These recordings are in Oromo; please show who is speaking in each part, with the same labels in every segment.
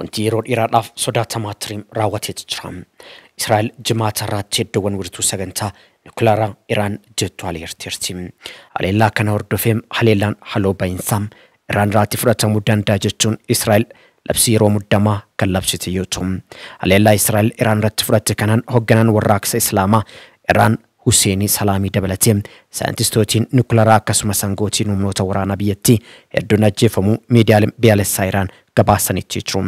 Speaker 1: wanti yeroo dheeraadhaaf sodaatamaa tureem raawwatee jira. Israa'el jimaata irratti iddoowwan wirtuu sagantaa nukleeraa Iraan jettu aleerteerti. Haleellaa kana hordofeem haleellaan haloo baay'insaam Iraan irratti fudhatamuu danda'a jechuun Israa'el labsii yeroo muddamaa kan labsite yoo ta'u, haleellaa Israa'el Iraan irratti fudhatte kanaan hoogganaan warraaqsa Islaamaa Iraan Hussein Salami dabalatee saayintiistootiin nukleeraa akkasumas aangootiin humnoota waraanaa biyyattii hedduun ajjeefamuu miidiyaaleen biyyoolessaa Iraan gabaasanitti jiru.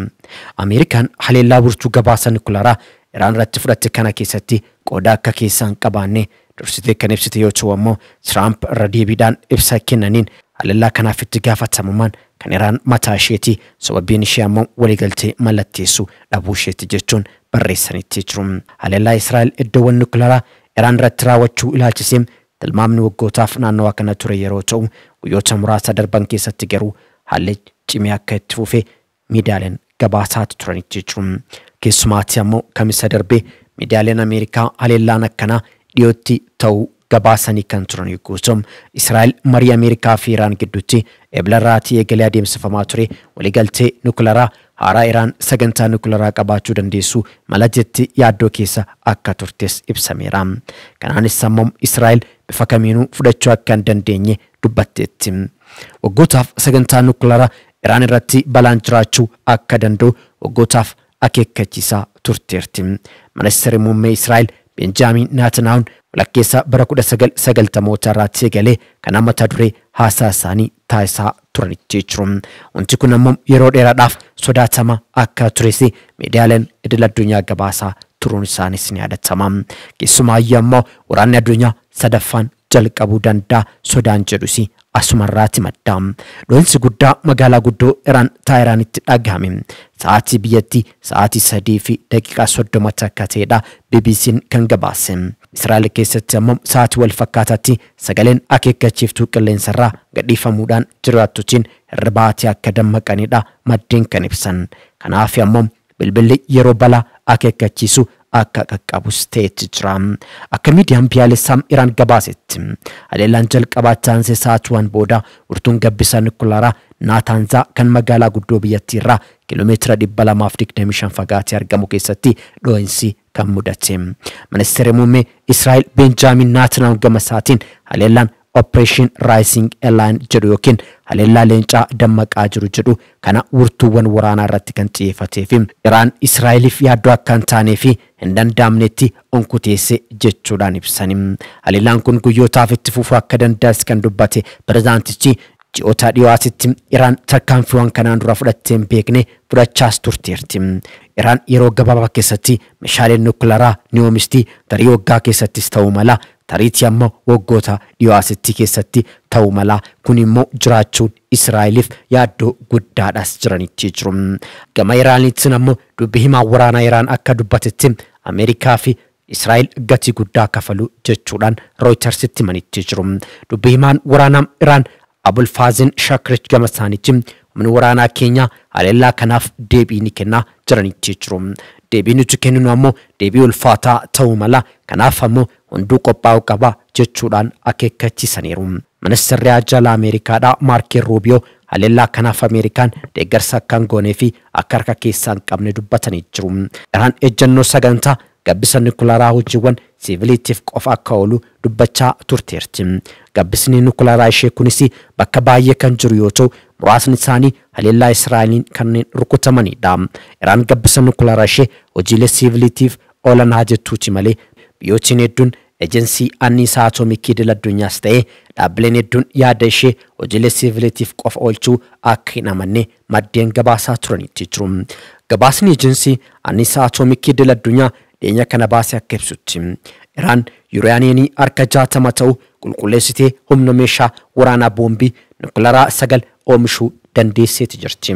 Speaker 1: Ameerikaan haleellaa burtuu gabaasa nukleeraa Iraan irratti fudhatte kana keessatti qooda akka keessaan qabaanne dursitee kan ibsite yoo ta'u ammoo Trump irra deebiidhaan ibsa kennaniin haleellaa kanaaf itti gaafatamummaan kan Iraan mataa isheeti, sababiin ishee ammoo waliigaltee mallatteessu dhabuu isheeti jechuun barreessanitti jiru. Haleellaa Israa'el iddoowwan nukleeraa Iraan irratti raawwachuu ilaalchisee tilmaamni waggootaaf naannawaa kana ture yeroo ta'u, guyyoota muraasa darban keessatti garuu haalli cimee akka itti fufee miidiyaaleen gabaasaa turanitti jiru. Keessumaatti ammoo kamisa darbee miidiyaaleen Ameerikaa haleellaan akkanaa dhiyootti ta'uu gabaasanii kan turan yoo ta'u, Israa'el marii Ameerikaa fi Iraan gidduutti eblarraatti eegalee adeemsifamaa ture waliigaltee nukleeraa haaraa Iraan sagantaa nukleeraa qabaachuu dandeessu mala jetti yaaddoo keessa akka turtes ibsameera. Kanaanis ammoo Israa'el bifa kamiinuu fudhachuu akka hin dandeenye dubbatteetti. Waggootaaf sagantaa nukleeraa Iraan irratti balaan jiraachuu akka danda'u waggootaaf akeekkachiisaa turteerti. Ministeerri muummee Israa'el Benjamin Netanyahuun walakkeessa bara 1990 irratti eegalee kan mata duree haasaa isaanii taasisaa turanitti jiru. Wanti kun ammoo yeroo dheeraadhaaf sodaatama akka tures miidiyaaleen idil addunyaa gabaasaa turuun isaanis ni yaadatama. Keessumaayyuu ammoo waraanni addunyaa sadaffaan jalqabuu danda'a sodaan jedhus asumarraati madda. Lolli guddaa magaalaa guddoo Iraan Taahiraanitti dhagahame. Sa'aatii biyyattii sa'aatii 3 fi daqiiqaa 30 akka ta'edha BBC'n kan gabaase. Israa'el keessatti ammoo sa'aatii wal fakkaataatti sagaleen akeekkachiiftuu qilleensarraa gadhiifamuudhaan jiraattotiin hirribaatii akka dammaqanidha maddeen kan ibsan. Kanaaf ammoo bilbilli yeroo balaa akeekkachiisu akka qaqqabus ta'etti jira. Akka miidiyaan biyyoolessaa Iraan gabaasetti haleellaan jalqabaa taanse sa'aatuwwan booda wirtuun gabbisa nukleeraa Naataanzaa kan magaalaa guddoo biyyattii irraa kiiloomeetira 225 fagaatee argamu keessatti dho'insi kan mudate. Ministeerri muummee Israa'el Benjamin Netanyahuun gama isaatiin haleellaan Operation Rising Line jedhu yookiin haleellaa leencaa dammaqaa jiru jedhu kana wirtuuwwan waraanaa irratti kan xiyyeeffatee fi Iraan Israa'eliif yaaddoo akka hin taanee fi hin danda'amnetti onkuteesse jechuudhaan ibsani. Haleellaan kun guyyootaaf itti fufuu akka danda'es kan dubbate pirezidaantichi ji'oota dhiyoositti Iraan tarkaanfiiwwan kanaan dura fudhattee hin beekne fudhachaas turteerti. Iraan yeroo gabaabaa keessatti meeshaaleen nukleeraa ni oomisti, tarii waggaa keessattis ta'uu mala, tariitii ammoo waggoota dhiyoositti keessatti ta'uu mala. Kun immoo jiraachuun Israa'eliif yaaddoo guddaadhaas jiranitti jiru. Gama Iraaniitiin ammoo dubbi himaa waraanaa Iraan akka dubbatetti Ameerikaa fi Israa'el gatii guddaa kafalu jechuudhaan Reutersitti manitti jiru. Dubbi himaan waraanaa Iraan Abul Fazil Shakrich gama isaaniitti humni waraanaa keenya haleellaa kanaaf deebii ni kennaa jiranitti jiru. Deebii nuti kenninu ammoo deebii ulfaataa ta'uu mala, kanaaf ammoo hunduu qophaa'uu qaba jechuudhaan akeekkachiisaniiru. Ministeerri ajala Ameerikaadhaa Marco Rubio haleellaa kanaaf Ameerikaan deeggarsa akka hin goonee fi akka harka keessaa hin qabne dubbatanii jiru. Iraan ejjennoo sagantaa gabbisa nukleeraa hojiiwwan siviiliitiif qofa akka oolu dubbachaa turteerti. Gabbisni nukleeraa ishee kunis bakka baay'ee kan jiru yoo ta'u, muraasni isaanii haleellaa Israa'eliin kanneen rukutamanidha. Iraan gabbisa nukleeraa ishee hojiilee siviiliitiif oolan hojjetuuti malee biyyootni hedduun ejensii anniisaa atoomikii idil addunyaas ta'ee dhaabbileen hedduun yaada ishee hojiilee siviiliitiif qofa oolchuu akka hin amanne maddeen gabaasaa turanitti jiru. Gabaasni ejensii anniisaa atoomikii idil addunyaa dhiyeenya kana baasee akka ibsutti Iraan yuuraaniyeemii harka 60 ta'u qulqulleessitee humna meeshaa waraanaa boombii nukleeraa 9 oomishuu dandeesseeti jirti.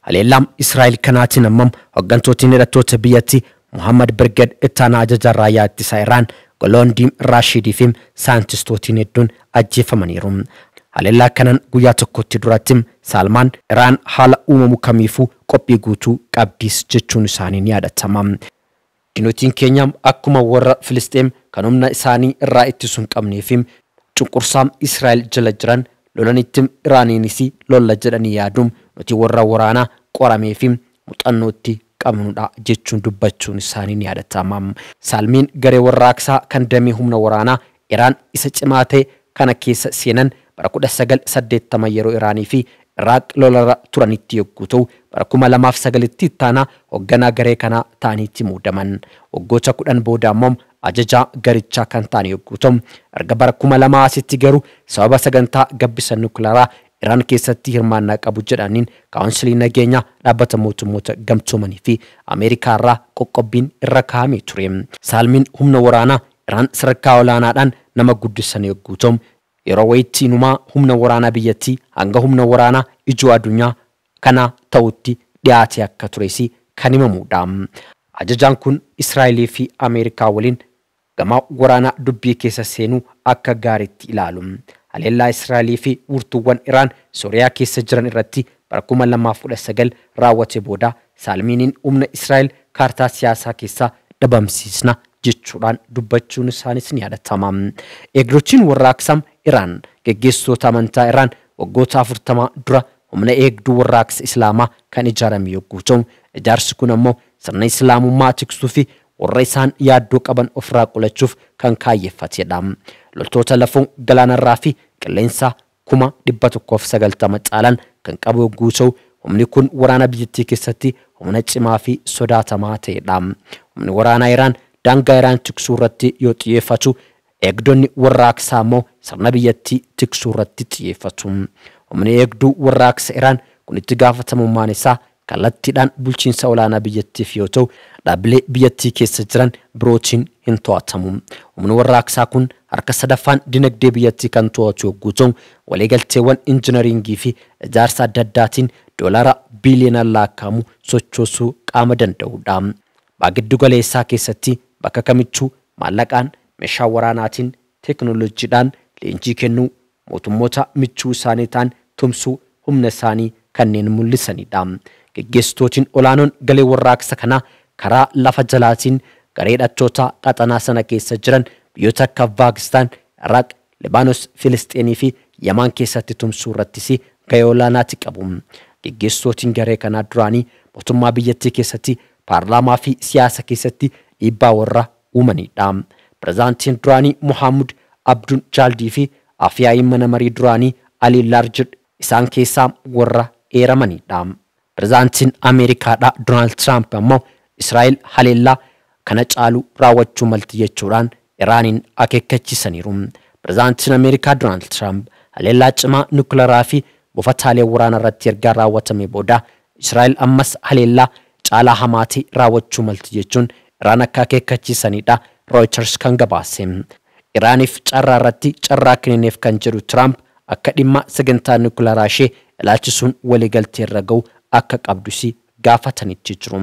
Speaker 1: Haleellaan Israa'el kanaatiin ammoo hooggantootni hidhattoota biyyattii Muhammad Birged ittaanaa ajajaa raayyaa ittisa Iraan Golondiin Raashidii fi saayintistootiin hedduun ajjeefamaniiru. Haleellaa kanaan guyyaa tokkotti duratti Salmaan Iraan haala uumamu kamiifuu qophii guutuu qabdiis jechuun isaanii ni yaadatama. Diinotiin keenya akkuma warra Filisxeem kan humna isaanii irraa ittisuun qabnee fi cunqursaan Israa'el jala jiran lolanitti Iraaniinis lolla jedhanii yaaduun nuti warra waraanaa qoramee fi muuxannootti qabnudha jechuun dubbachuun isaanii ni yaadatama. Saalmiin garee warraaqsaa kan damee humna waraanaa Iraan isa cimaa ta'e kana keessa seenan bara 1980 yeroo Iraanii fi Iraaq lolarra turanitti yogguu ta'u bara 2009tti ittaanaa hoogganaa garee kanaa ta'anitti muudaman. Waggoota 10 booda ammoo ajajaa garichaa kan ta'an yogguu ta'u erga bara 2000tti garuu sababa sagantaa gabbisa nukleeraa Iraan keessatti hirmaannaa qabu jedhaniin kaawunsilii nageenya dhaabbata mootummoota gamtoomanii fi Ameerikaa irraa qoqqobbiin irra kaa'amee ture. Saalmiin humna waraanaa Iraan sadarkaa olaanaadhaan nama guddisan yogguu ta'u yeroo wayittiinumaa humna waraanaa biyyattii hanga humna waraanaa ijoo addunyaa kana ta'utti dhiyaate akka tures kan himamudha. Ajajaan kun Israa'elii fi Ameerikaa waliin gama waraanaa dubbii keessa seenuu akka gaariitti ilaalu. Haleellaa Israa'elii fi wurtuuwwan Iraan Sooriyaa keessa jiran irratti bara 2019 raawwate booda Saalmiiniin humna Israa'el kaartaa siyaasaa keessaa dhabamsiisna jechuudhaan dubbachuun isaanis ni yaadatama. Eegdochiin warraaqsaa Iraan geggeessitoota amantaa Iraan waggoota 40 dura humna eegduu warraaqsa Islaamaa kan ijaarame yogguu ta'u ijaarsi kun ammoo sirna Islaamummaa tiksuu fi warra isaan yaaddoo qaban ofirraa qolachuuf kan kaayeffatedha. Loltoota lafoo galaanarraa fi qilleensa 190 caalan kan qabu yogguu ta'u humni kun waraana biyyattii keessatti humna cimaa fi sodaatamaa ta'edha. Humni waraanaa Iraan daangaa Iraan tiksuu irratti yoo xiyyeeffatu eegdonni warraaqsaa immoo sirna biyyattii tiksuu irratti xiyyeeffatu. Humni eegduu warraaqsa Iraan kun itti gaafatamummaan isaa kallattiidhaan bulchiinsa olaanaa biyyattiif yoo ta'u dhaabbilee biyyattii keessa jiran birootiin hin to'atamu. Humni warraaqsaa kun harka sadaffaan dinagdee biyyattii kan to'atu yogguu ta'u waliigalteewwan injiinaringii fi ijaarsa adda addaatiin doolaara biiliyoonaan lakkaa'amu sochoosuu qaama danda'udha. Baagiddu galeessaa keessatti bakka kamittuu maallaqaan meeshaa waraanaatiin teekinooloojiidhaan leenjii kennuu mootummoota michuu isaanii ta'an tumsuu humna isaanii kanneen mul'isanidha. Geggeessitootiin olaanoon galee warraaqsa kanaa karaa lafa jalaatiin garee hidhattoota qaxanaa sana keessa jiran biyyoota akka Afgaanistaan, Iraaq, Libaanos, Filisxeenii fi Yamaan keessatti tumsuu irrattis gahee olaanaati qabu. Geggeessitootiin garee kanaa duraanii mootummaa biyyattii keessatti paarlaamaa fi siyaasa keessatti dhiibbaa warra uumanidha. Pireezidaantiin duraanii Mohaammed Abduun Jaaldii fi afyaa'iin mana marii duraanii Ali Laarjid isaan keessaa warra eeramanidha. Pireezidaantiin Ameerikaadhaa Doonaald Tiraamp ammoo Israa'el haleellaa kana caalu raawwachuu malti jechuudhaan Iraaniin akeekkachiisaniiru. Pireezidaantiin Ameerikaa Doonaald Tiraamp haleellaa cimaa nukleeraa fi buufataalee waraanaa irratti erga raawwatame booda Israa'el ammas haleellaa caalaa hamaati raawwachuu malti jechuun Iraan akka akeekkachiisanidha Reuters kan gabaase. Iraaniif carraa irratti carraa kenneef kan jedhu Tiraamp akka dhimma sagantaa nukleeraa ishee ilaalchisuun waliigaltee irra ga'u akka qabdusi gaafatanitti jiru.